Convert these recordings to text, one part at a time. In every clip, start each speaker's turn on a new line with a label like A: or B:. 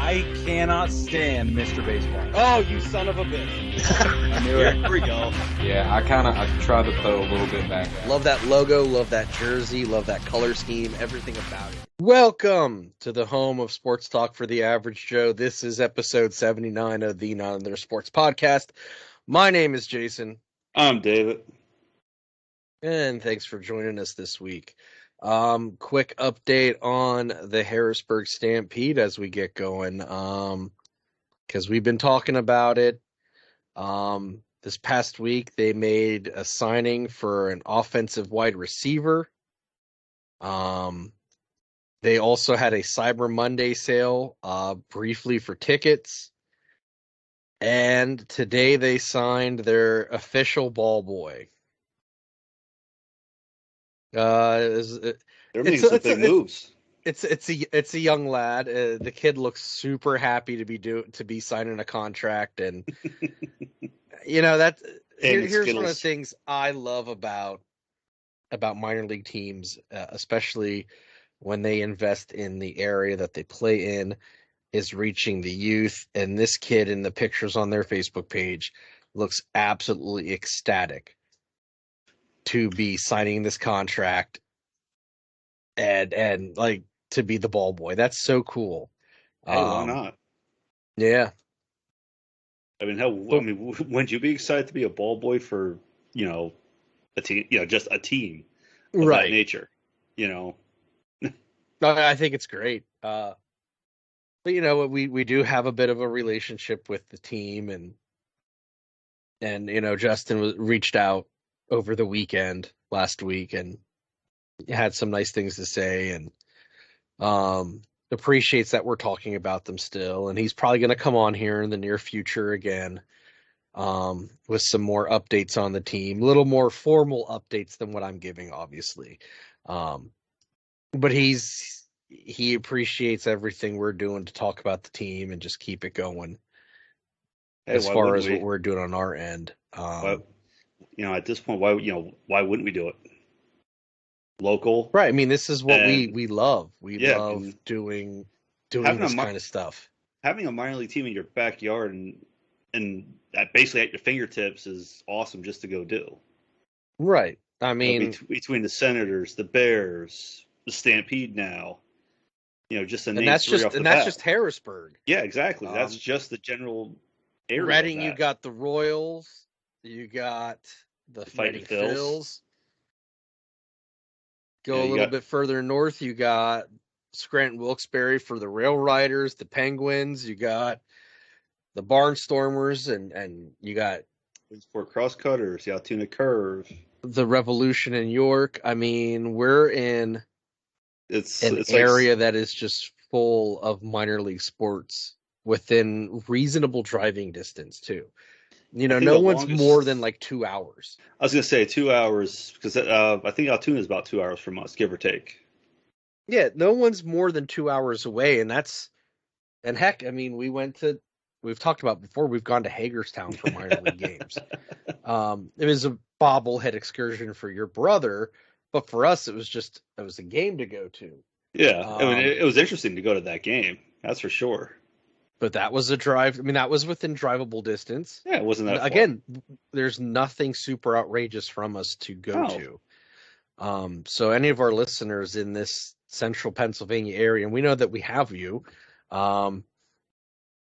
A: I cannot stand Mr. Baseball.
B: Oh, you son of a bitch.
A: I knew it.
C: Here we go.
D: Yeah, I tried to throw a little bit back.
B: Love that logo, love that jersey, love that color scheme, everything about it. Welcome to the home of Sports Talk for the Average Joe. This is episode 79 of the Not Another Sports Podcast. My name is Jason.
C: I'm David.
B: And thanks for joining us this week. Quick update on the Harrisburg Stampede as we get going. Because we've been talking about it. This past week, they made a signing for an offensive wide receiver. They also had a Cyber Monday sale, briefly for tickets. And today they signed their official ball boy.
C: They're making some big moves.
B: It's a young lad. The kid looks super happy to be signing a contract, and you know that. Here's one of the things I love about minor league teams, especially when they invest in the area that they play in, is reaching the youth. And this kid in the pictures on their Facebook page looks absolutely ecstatic to be signing this contract and like to be the ball boy. That's so cool.
C: Hey, why not?
B: Yeah.
C: I mean, wouldn't you be excited to be a ball boy for, a team, just a team of that nature,
B: I think it's great. But we do have a bit of a relationship with the team, and Justin reached out over the weekend last week and had some nice things to say, and appreciates that we're talking about them still. And he's probably going to come on here in the near future again, with some more updates on the team, a little more formal updates than what I'm giving, obviously. But he appreciates everything we're doing to talk about the team and just keep it going. As far as what we're doing on our end.
C: At this point, why wouldn't we do it? Local.
B: Right. I mean, this is what we love. We love doing this kind of stuff.
C: Having a minor league team in your backyard and basically at your fingertips is awesome just to go do.
B: Right. I mean,
C: between the Senators, the Bears, the Stampede now, just a name.
B: And that's just Harrisburg.
C: Yeah, exactly. That's just the general area.
B: Reading, you got the Royals, you got the Fighting Phillies. Go a little bit further north, you got Scranton Wilkes-Barre for the Rail Riders, the Penguins, you got the Barnstormers, and you got
C: Sport Crosscutters, the Altoona Curve,
B: the Revolution in York. I mean, we're in an area that is just full of minor league sports within reasonable driving distance too. No one's more than like 2 hours.
C: I was going to say 2 hours because I think Altoona is about 2 hours from us, give or take.
B: Yeah, no one's more than 2 hours away, and heck, I mean, we've talked about before, we've gone to Hagerstown for minor league games. It was a bobblehead excursion for your brother, but for us, it was a game to go to.
C: Yeah, I mean, it was interesting to go to that game, that's for sure.
B: But that was a drive. I mean, that was within drivable distance.
C: Yeah, it wasn't that far.
B: Again, there's nothing super outrageous from us to go to. So any of our listeners in this central Pennsylvania area, and we know that we have you,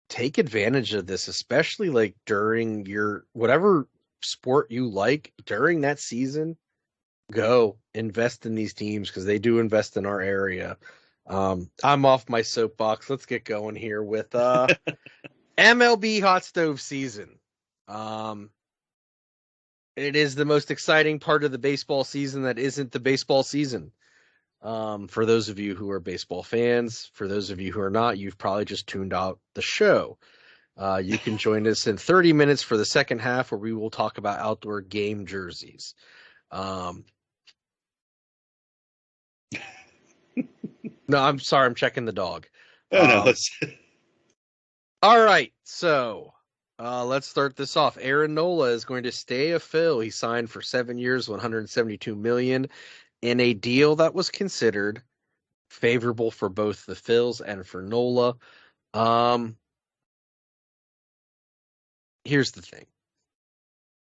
B: take advantage of this, especially like during your whatever sport you like during that season. Go invest in these teams because they do invest in our area. I'm off my soapbox. Let's get going here with MLB hot stove season. It is the most exciting part of the baseball season that isn't the baseball season. For those of you who are baseball fans, for those of you who are not, you've probably just tuned out the show. You can join us in 30 minutes for the second half where we will talk about outdoor game jerseys. No, I'm sorry. I'm checking the dog.
C: No.
B: All right. So let's start this off. Aaron Nola is going to stay a Phil. He signed for 7 years, $172 million in a deal that was considered favorable for both the Phils and for Nola. Here's the thing.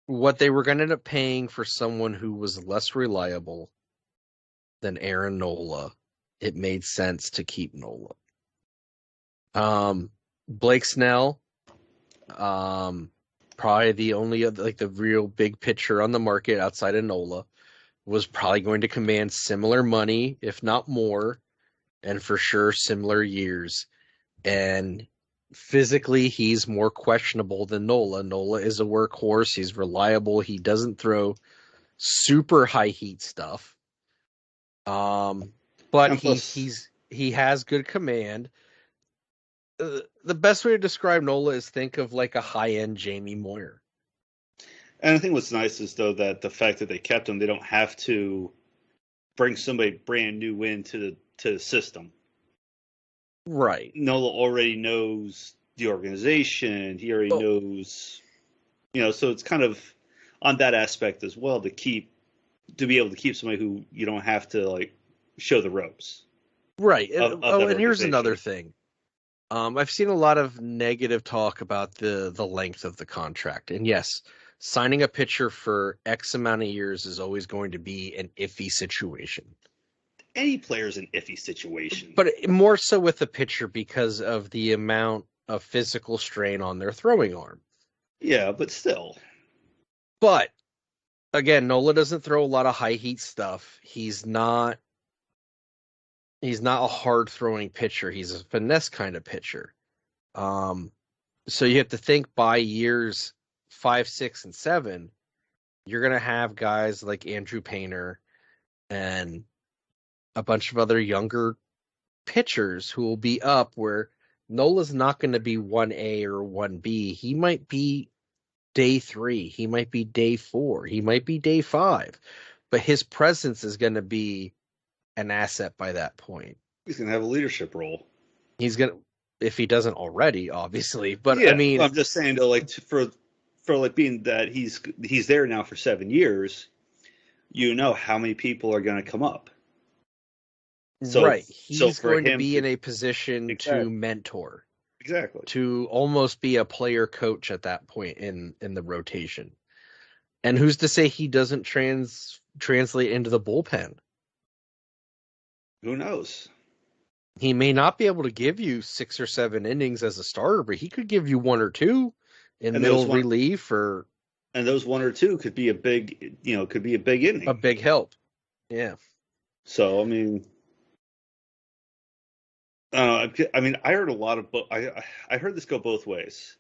B: What they were going to end up paying for someone who was less reliable than Aaron Nola, it made sense to keep Nola. Blake Snell, probably the only the real big pitcher on the market outside of Nola, was probably going to command similar money, if not more, and for sure similar years. And physically, he's more questionable than Nola. Nola is a workhorse. He's reliable. He doesn't throw super high heat stuff. But he has good command. The best way to describe Nola is think of like a high-end Jamie Moyer.
C: And I think what's nice is, though, that the fact that they kept him, they don't have to bring somebody brand new into the system.
B: Right.
C: Nola already knows the organization. He already knows, so it's kind of on that aspect as well to be able to keep somebody who you don't have to show the ropes.
B: Right. And here's another thing. I've seen a lot of negative talk about the length of the contract. And yes, signing a pitcher for X amount of years is always going to be an iffy situation.
C: Any player's an iffy situation.
B: But more so with the pitcher because of the amount of physical strain on their throwing arm.
C: Yeah, but still.
B: But, again, Nola doesn't throw a lot of high heat stuff. He's not a hard-throwing pitcher. He's a finesse kind of pitcher. So you have to think by years 5, 6, and 7, you're going to have guys like Andrew Painter and a bunch of other younger pitchers who will be up where Nola's not going to be 1A or 1B. He might be day 3. He might be day 4. He might be day 5. But his presence is going to be an asset by that point.
C: He's going to have a leadership role.
B: He's going to, if he doesn't already, obviously. But
C: yeah,
B: I mean,
C: I'm just saying though, for being that he's there now for 7 years, how many people are going to come up.
B: So, right. He's going to be in a position to mentor.
C: Exactly.
B: To almost be a player coach at that point in the rotation. And who's to say he doesn't translate into the bullpen?
C: Who knows?
B: He may not be able to give you 6 or 7 innings as a starter, but he could give you 1 or 2 in middle relief and
C: those 1 or 2 could be a big inning.
B: A big help. Yeah.
C: So, I mean, I heard a lot of I heard this go both ways.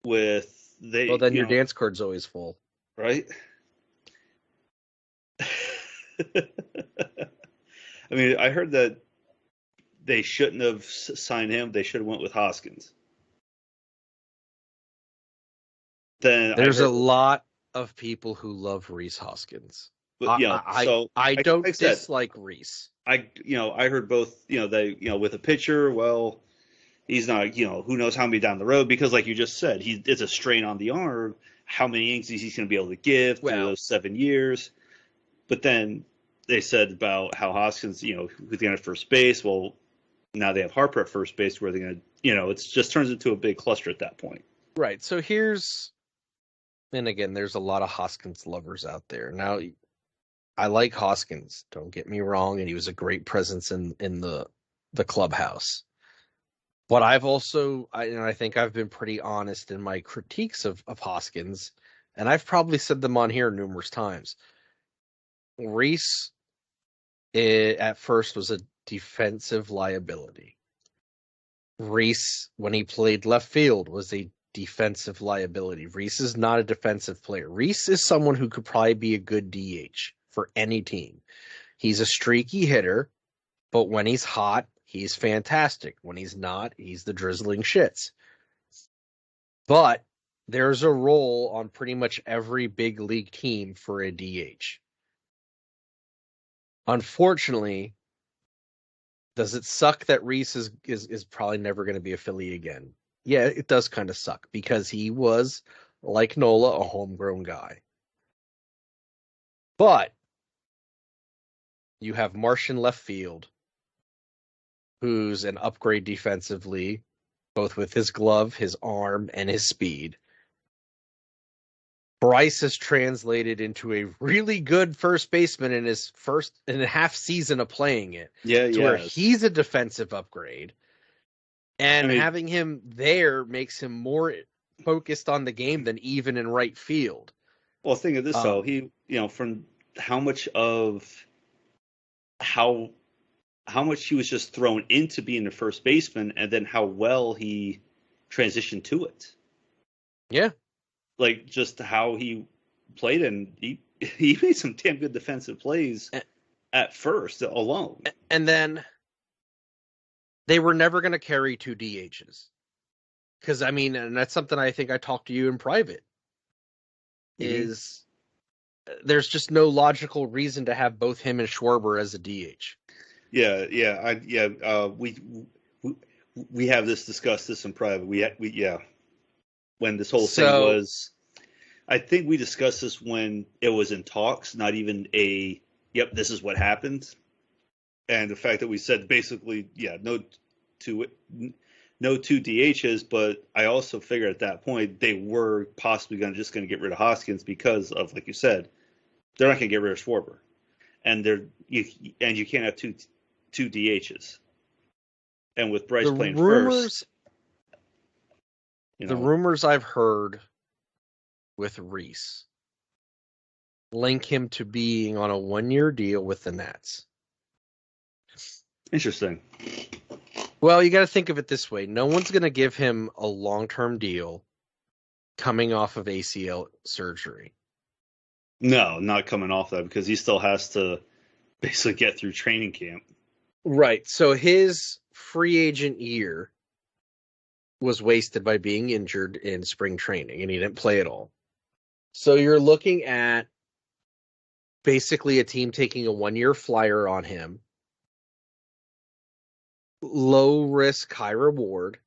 C: Well,
B: then your dance card's always full,
C: right? I mean, I heard that they shouldn't have signed him. They should have went with Hoskins. Then
B: there's a lot of people who love Rhys Hoskins.
C: But,
B: I don't dislike Rhys.
C: I heard both, with a pitcher, well, he's not, who knows how many down the road, because like you just said, it's a strain on the arm. How many innings he's going to be able to give through those 7 years. But then they said about how Hoskins, who's going to have first base. Well, now they have Harper at first base where they're going to, it just turns into a big cluster at that point.
B: Right. So and again, there's a lot of Hoskins lovers out there. Now, I like Hoskins, don't get me wrong, and he was a great presence in the clubhouse. But I've also, I think I've been pretty honest in my critiques of Hoskins, and I've probably said them on here numerous times. Rhys, at first, was a defensive liability. Rhys, when he played left field, was a defensive liability. Rhys is not a defensive player. Rhys is someone who could probably be a good DH for any team. He's a streaky hitter, but when he's hot, he's fantastic. When he's not, he's the drizzling shits. But there's a role on pretty much every big league team for a DH. Unfortunately, does it suck that Rhys is probably never going to be a Philly again? Yeah, it does kind of suck because he was, like Nola, a homegrown guy. But you have Martian left field, who's an upgrade defensively, both with his glove, his arm, and his speed. Bryce has translated into a really good first baseman in his first and a half season of playing it. Where he's a defensive upgrade. And having him there makes him more focused on the game than even in right field.
C: Well, think of this though. He, from how much he was just thrown into being the first baseman, and then how well he transitioned to it.
B: Yeah.
C: Like just how he played, and he made some damn good defensive plays at first alone.
B: And then they were never going to carry 2 DHs. Because, and that's something I think I talked to you in private, is there's just no logical reason to have both him and Schwarber as a DH.
C: We have discussed this in private. When this whole thing was, I think we discussed this when it was in talks, not even this is what happened. And the fact that we said basically, no 2 DHs, but I also figured at that point they were possibly going to get rid of Hoskins because of, like you said, they're not going to get rid of Schwarber, and you can't have two DHs. And with Bryce playing first,
B: the rumors I've heard with Rhys link him to being on a 1-year deal with the Nats.
C: Interesting.
B: Well, you got to think of it this way. No one's going to give him a long-term deal coming off of ACL surgery.
C: No, not coming off that, because he still has to basically get through training camp.
B: Right. So his free agent year was wasted by being injured in spring training, and he didn't play at all. So you're looking at basically a team taking a 1-year flyer on him. Low risk, high reward,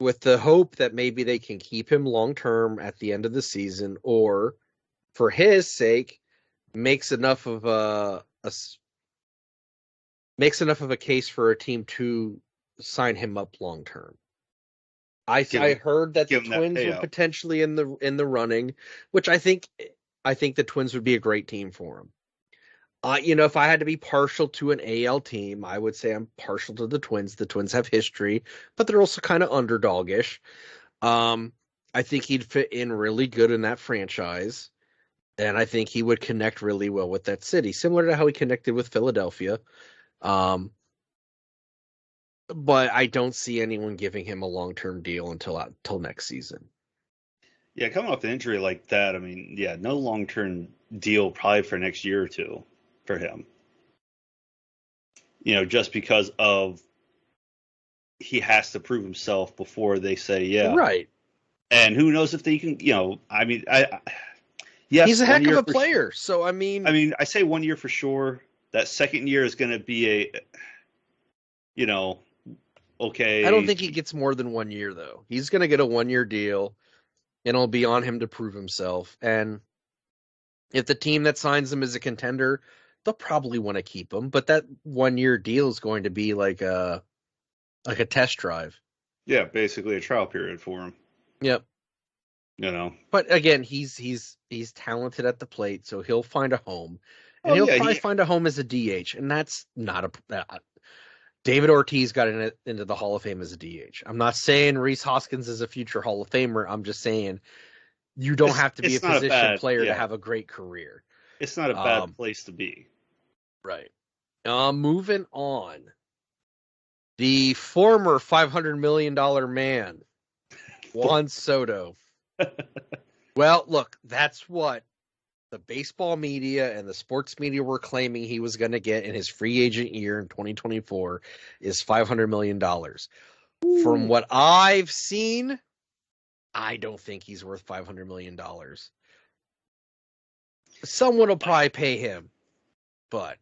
B: with the hope that maybe they can keep him long term at the end of the season, or for his sake, makes enough of a case for a team to sign him up long term. I heard that the Twins were potentially in the running, which I think the Twins would be a great team for him. If I had to be partial to an AL team, I would say I'm partial to the Twins. The Twins have history, but they're also kind of underdogish. I think he'd fit in really good in that franchise, and I think he would connect really well with that city, similar to how he connected with Philadelphia. But I don't see anyone giving him a long-term deal until next season.
C: Yeah, coming off an injury like that, no long-term deal probably for next year or two for him. Just because of he has to prove himself before they say yeah.
B: Right.
C: And who knows if they can, yes,
B: he's a heck of a player. So
C: I say 1 year for sure. That second year is going to be okay.
B: I don't think he gets more than 1 year though. He's going to get a 1-year deal, and it'll be on him to prove himself. And if the team that signs him is a contender, they'll probably want to keep him. But that 1-year deal is going to be like a test drive.
C: Yeah, basically a trial period for him.
B: Yep. But again, he's talented at the plate, so he'll find a home. And he'll probably find a home as a DH, and that's not David Ortiz got into the Hall of Fame as a DH. I'm not saying Rhys Hoskins is a future Hall of Famer. I'm just saying you don't have to be a position player to have a great career.
C: It's not a bad place to be.
B: Right. Moving on. The former $500 million man, Juan Soto. Well, look, that's what the baseball media and the sports media were claiming he was going to get in his free agent year in 2024 is $500 million. Ooh. From what I've seen, I don't think he's worth $500 million. Someone will probably pay him. But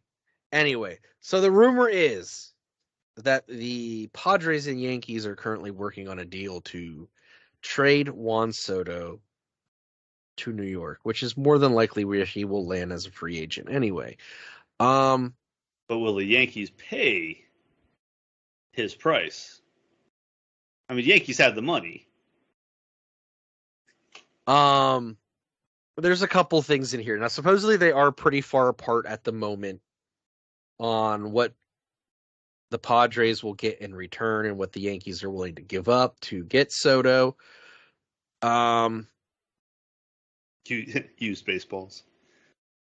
B: anyway, so the rumor is that the Padres and Yankees are currently working on a deal to trade Juan Soto to New York, which is more than likely where he will land as a free agent anyway.
C: But will the Yankees pay his price? I mean, the Yankees have the money.
B: There's a couple things in here. Now, supposedly they are pretty far apart at the moment on what the Padres will get in return and what the Yankees are willing to give up to get Soto.
C: Use baseballs.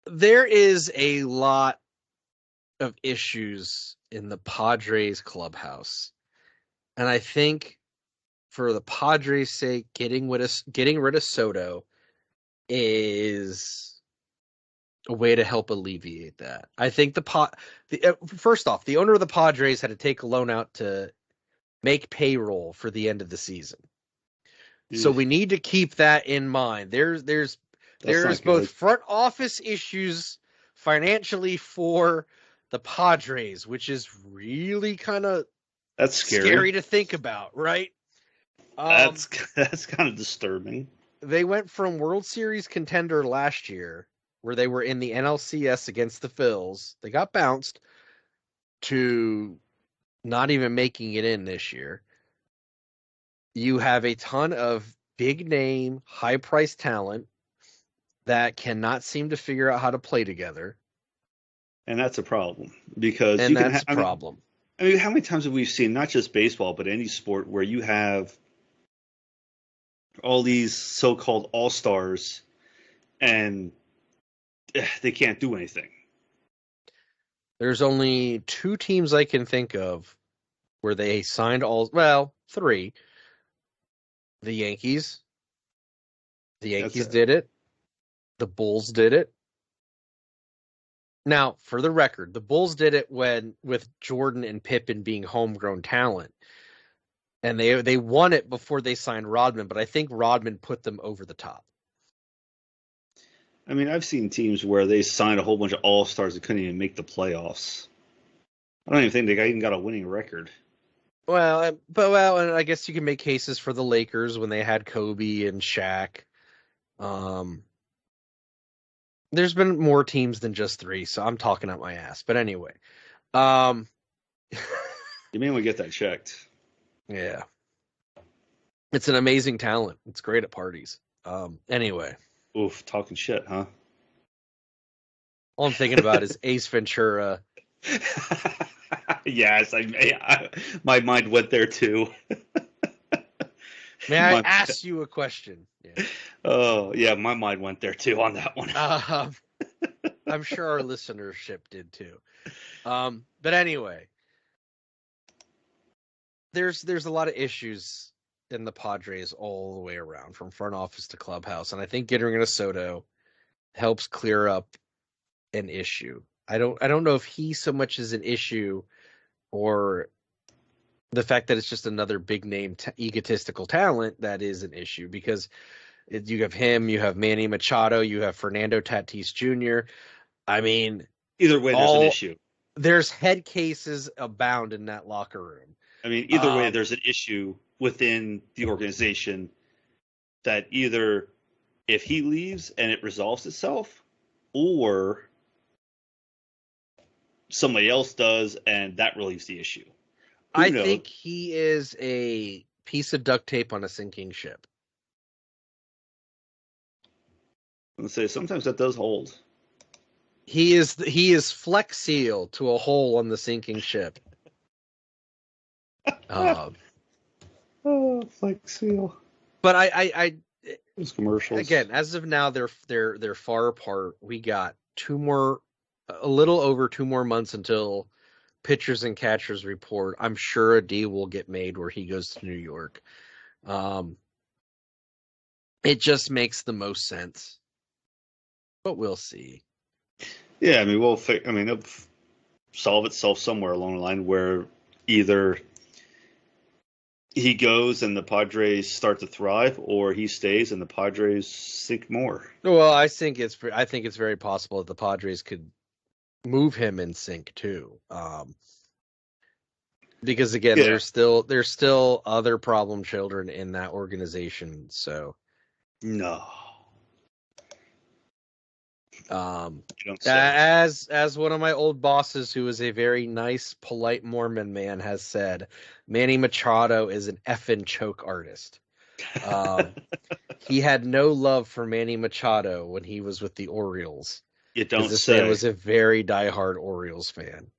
B: There is a lot of issues in the Padres clubhouse. And I think for the Padres' sake, getting rid of Soto is a way to help alleviate that. I think first off, the owner of the Padres had to take a loan out to make payroll for the end of the season. So we need to keep that in mind. There's both front office issues financially for the Padres, which is really kind of
C: that's scary
B: to think about, right?
C: That's kind of disturbing.
B: They went from World Series contender last year, where they were in the NLCS against the Phillies. They got bounced to not even making it in this year. You have a ton of big name, high price talent that cannot seem to figure out how to play together.
C: And that's a problem because
B: I
C: mean, how many times have we seen, not just baseball, but any sport where you have all these so-called all-stars and they can't do anything?
B: There's only 2 teams I can think of where they signed 3. The Yankees. The Yankees did it. The Bulls did it. Now, for the record, the Bulls did it with Jordan and Pippen being homegrown talent. And they won it before they signed Rodman, but I think Rodman put them over the top.
C: I mean, I've seen teams where they signed a whole bunch of all-stars that couldn't even make the playoffs. I don't even think they even got a winning record.
B: Well, and I guess you can make cases for the Lakers when they had Kobe and Shaq. There's been more teams than just 3, so I'm talking out my ass. But anyway.
C: You may want to get that checked.
B: Yeah. It's an amazing talent. It's great at parties. Anyway.
C: Oof, talking shit, huh?
B: All I'm thinking about is Ace Ventura.
C: Yes, my mind went there too.
B: May I ask you a question? Yeah.
C: Oh, yeah, my mind went there too on that one.
B: I'm sure our listenership did too. But anyway, there's a lot of issues in the Padres all the way around, from front office to clubhouse, and I think getting rid of Soto helps clear up an issue. I don't know if he so much is an issue, or the fact that it's just another big name egotistical talent that is an issue, because you have him, you have Manny Machado, you have Fernando Tatis Jr. I mean,
C: either way, there's an issue.
B: There's head cases abound in that locker room.
C: I mean, either way, there's an issue within the organization that either if he leaves and it resolves itself, or somebody else does and that relieves the issue.
B: I think he is a piece of duct tape on a sinking ship.
C: I'm gonna say sometimes that does hold.
B: He is Flex Seal to a hole on the sinking ship.
C: Flex Seal.
B: But I
C: those commercials
B: again. As of now, they're far apart. We got a little over 2 more months until pitchers and catchers report. I'm sure a deal will get made where he goes to New York. It just makes the most sense, but we'll see.
C: Yeah, I mean, it'll solve itself somewhere along the line where either he goes and the Padres start to thrive, or he stays and the Padres sink more.
B: Well, I think it's very possible that the Padres could move him and sink too. Because again, there's still other problem children in that organization. So
C: no.
B: As one of my old bosses, who is a very nice, polite Mormon man, has said, Manny Machado is an effing choke artist. He had no love for Manny Machado when he was with the Orioles.
C: You don't
B: this
C: say.
B: Man was a very diehard Orioles fan.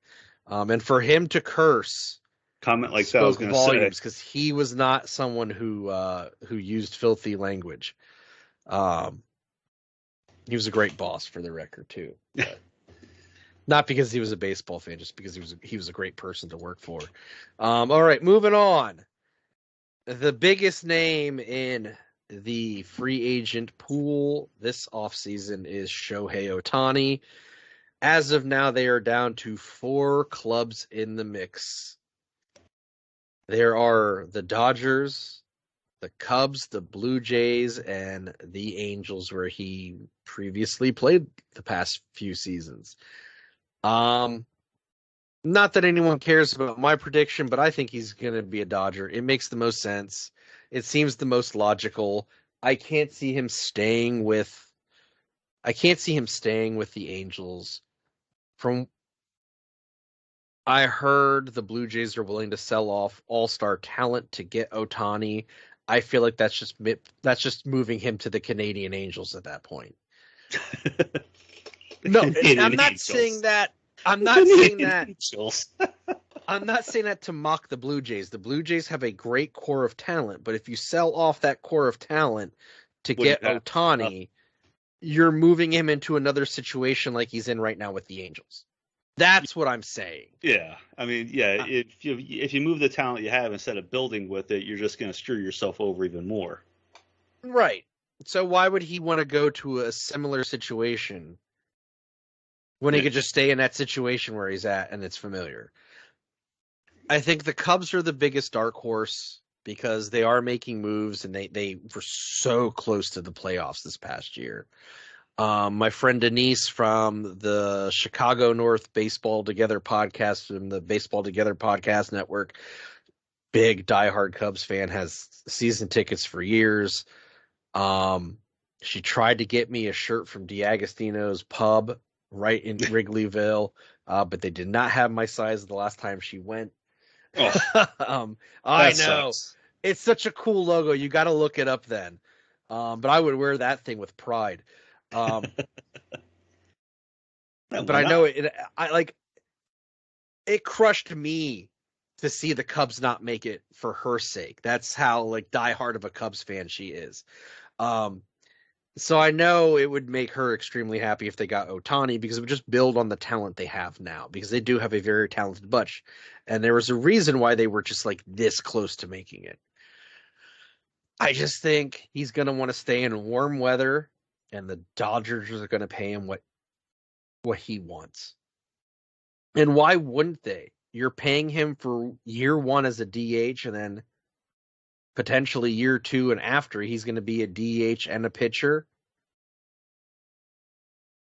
B: And for him to curse,
C: comment like that, I was going to say,
B: because he was not someone who used filthy language. He was a great boss, for the record, too. Not because he was a baseball fan, just because he was a great person to work for. All right, moving on. The biggest name in the free agent pool this offseason is Shohei Ohtani. As of now, they are down to 4 clubs in the mix. There are the Dodgers, the Cubs, the Blue Jays, and the Angels, where he previously played the past few seasons. Not that anyone cares about my prediction, but I think he's going to be a Dodger. It makes the most sense. It seems the most logical. I can't see him staying with the Angels. I heard the Blue Jays are willing to sell off all-star talent to get Ohtani. I feel like that's just moving him to the Canadian Angels at that point. No, I'm not saying that. I'm not saying that. I'm not saying that to mock the Blue Jays. The Blue Jays have a great core of talent, but if you sell off that core of talent to get Ohtani, you're moving him into another situation like he's in right now with the Angels. That's what I'm saying.
C: Yeah, I mean, yeah. If you move the talent you have instead of building with it, you're just going to screw yourself over even more.
B: Right. So why would he want to go to a similar situation when he could just stay in that situation where he's at and it's familiar? I think the Cubs are the biggest dark horse because they are making moves and they were so close to the playoffs this past year. My friend Denise from the Chicago North Baseball Together podcast, from the Baseball Together podcast network, big diehard Cubs fan, has season tickets for years. She tried to get me a shirt from D'Agostino's pub right in Wrigleyville, but they did not have my size the last time she went.
C: Oh,
B: I know. Sucks. It's such a cool logo. You got to look it up then. But I would wear that thing with pride. But I know it crushed me to see the Cubs not make it for her sake. That's how diehard of a Cubs fan she is. So I know it would make her extremely happy if they got Ohtani, because it would just build on the talent they have now, because they do have a very talented bunch. And there was a reason why they were just this close to making it. I just think he's going to want to stay in warm weather, and the Dodgers are going to pay him what he wants. And why wouldn't they? You're paying him for year 1 as a DH, and then potentially year 2 and after he's going to be a DH and a pitcher.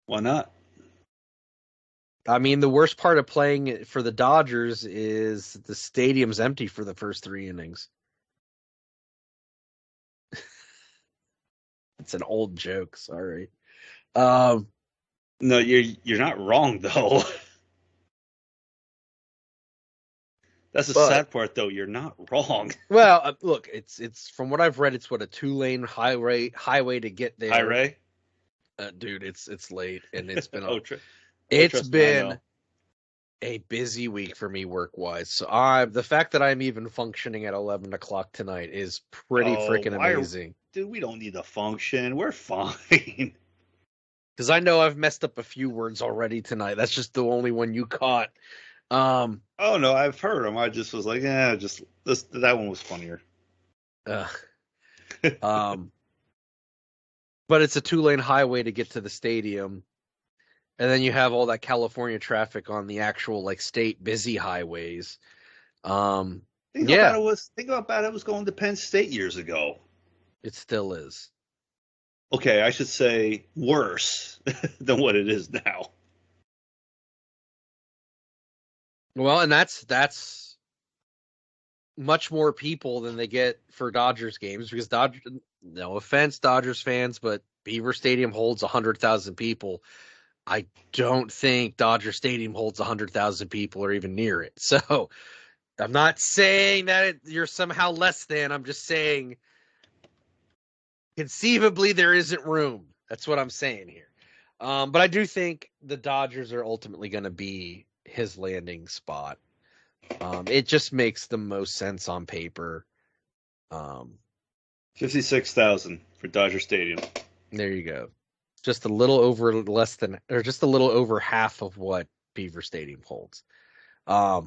C: Why not?
B: I mean, the worst part of playing for the Dodgers is the stadium's empty for the first 3 innings. It's an old joke, sorry.
C: No, you're not wrong though. That's the sad part, though. You're not wrong.
B: Well, look, it's from what I've read, it's a 2-lane highway to get there.
C: Highway?
B: Dude, it's late, and it's been
C: been
B: a busy week for me work-wise. So the fact that I'm even functioning at 11 o'clock tonight is pretty freaking amazing.
C: Dude, we don't need to function. We're fine.
B: Because I know I've messed up a few words already tonight. That's just the only one you caught.
C: Oh no, I've heard them. I just was like, that one was funnier.
B: But it's a 2-lane highway to get to the stadium, and then you have all that California traffic on the actual state busy highways.
C: Think about it was going to Penn State years ago.
B: It still is.
C: Okay, I should say worse than what it is now.
B: Well, and that's much more people than they get for Dodgers games, because no offense, Dodgers fans, but Beaver Stadium holds 100,000 people. I don't think Dodger Stadium holds 100,000 people or even near it. So I'm not saying that you're somehow less than. I'm just saying conceivably there isn't room. That's what I'm saying here. But I do think the Dodgers are ultimately going to be his landing spot. It just makes the most sense on paper.
C: 56,000 for Dodger Stadium.
B: There you go. Just a little over half of what Beaver Stadium holds. But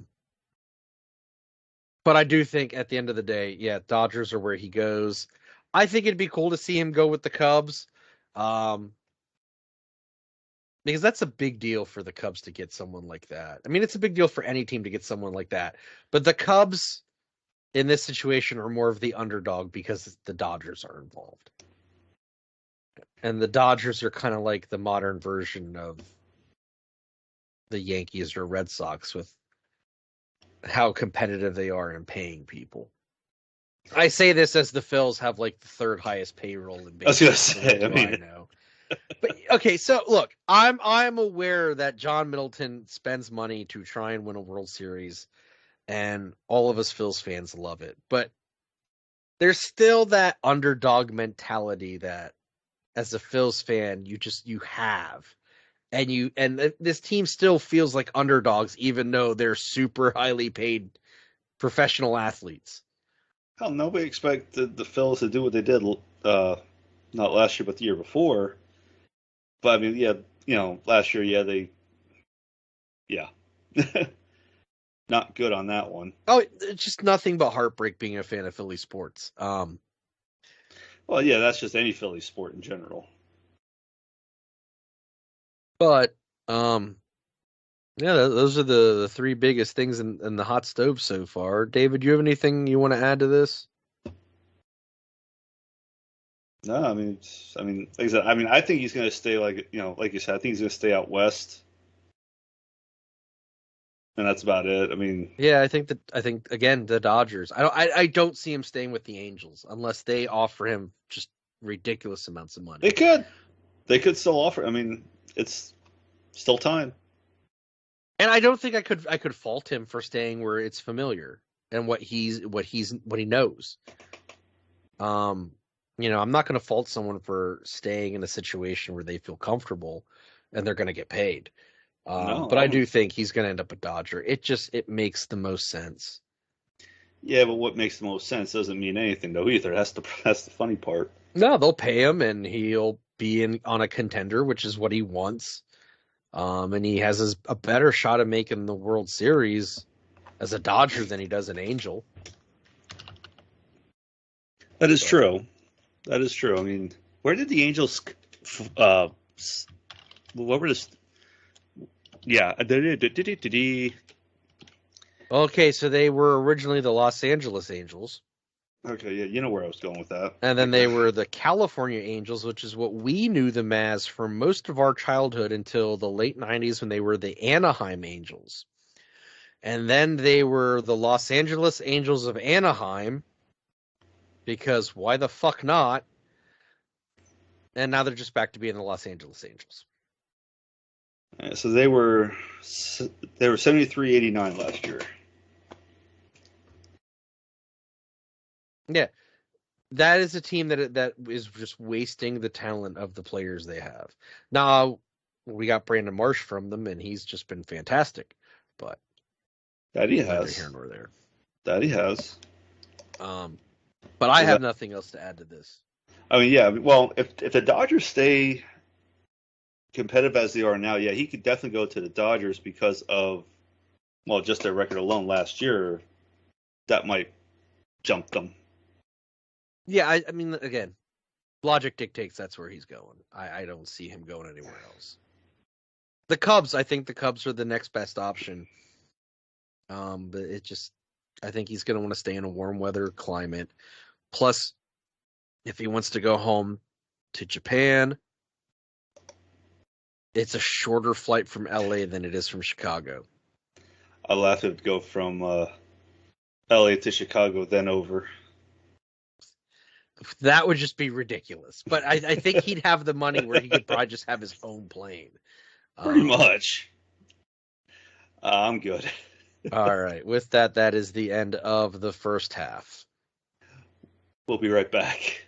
B: I do think at the end of the day, yeah, Dodgers are where he goes. I think it'd be cool to see him go with the Cubs. Because that's a big deal for the Cubs to get someone like that. I mean, it's a big deal for any team to get someone like that. But the Cubs in this situation are more of the underdog because the Dodgers are involved. And the Dodgers are kind of like the modern version of the Yankees or Red Sox with how competitive they are in paying people. I say this as the Phils have like the third highest payroll in baseball.
C: I was going to say,
B: I know. But okay, so look, I'm aware that John Middleton spends money to try and win a World Series, and all of us Phils fans love it. But there's still that underdog mentality that, as a Phils fan, you have, and this team still feels like underdogs, even though they're super highly paid professional athletes.
C: Hell, nobody expected the Phillies to do what they did, not last year, but the year before. But I mean, yeah, last year, not good on that one.
B: Oh, it's just nothing but heartbreak being a fan of Philly sports.
C: Well, yeah, that's just any Philly sport in general.
B: But, yeah, those are the three biggest things in the hot stove so far. David, do you have anything you want to add to this?
C: No, I mean, like I said, I think he's going to stay like you said, I think he's going to stay out west, and that's about it. I mean,
B: yeah, I think again the Dodgers. I don't see him staying with the Angels unless they offer him just ridiculous amounts of money.
C: They could still offer. I mean, it's still time.
B: And I don't think I could fault him for staying where it's familiar and what he knows. I'm not going to fault someone for staying in a situation where they feel comfortable and they're going to get paid. But I do think he's going to end up a Dodger. It makes the most sense.
C: Yeah, but what makes the most sense doesn't mean anything though either. That's the funny part.
B: No, they'll pay him and he'll be on a contender, which is what he wants. And he has a better shot of making the World Series as a Dodger than he does an Angel.
C: That is true. That is true. I mean, where did the Angels? What were the? Yeah.
B: Okay, so they were originally the Los Angeles Angels.
C: Okay, yeah, you know where I was going with that.
B: And then they were the California Angels, which is what we knew them as for most of our childhood until the late 90s when they were the Anaheim Angels. And then they were the Los Angeles Angels of Anaheim, because why the fuck not? And now they're just back to being the Los Angeles Angels.
C: So they were 73-89 last year.
B: Yeah, that is a team that is just wasting the talent of the players they have. Now, we got Brandon Marsh from them, and he's just been fantastic. But
C: that he has.
B: Here nor there.
C: That he has.
B: But I have nothing else to add to this.
C: I mean, yeah. Well, if the Dodgers stay competitive as they are now, yeah, he could definitely go to the Dodgers because of, well, just their record alone last year. That might jump them.
B: Yeah, I mean, again, logic dictates that's where he's going. I don't see him going anywhere else. The Cubs, I think the Cubs are the next best option. But I think he's going to want to stay in a warm weather climate. Plus, if he wants to go home to Japan, it's a shorter flight from LA than it is from Chicago.
C: I'll have to go from LA to Chicago, then over.
B: That would just be ridiculous. But I think he'd have the money where he could probably just have his own plane.
C: Pretty much. I'm good.
B: All right. With that, that is the end of the first half.
C: We'll be right back.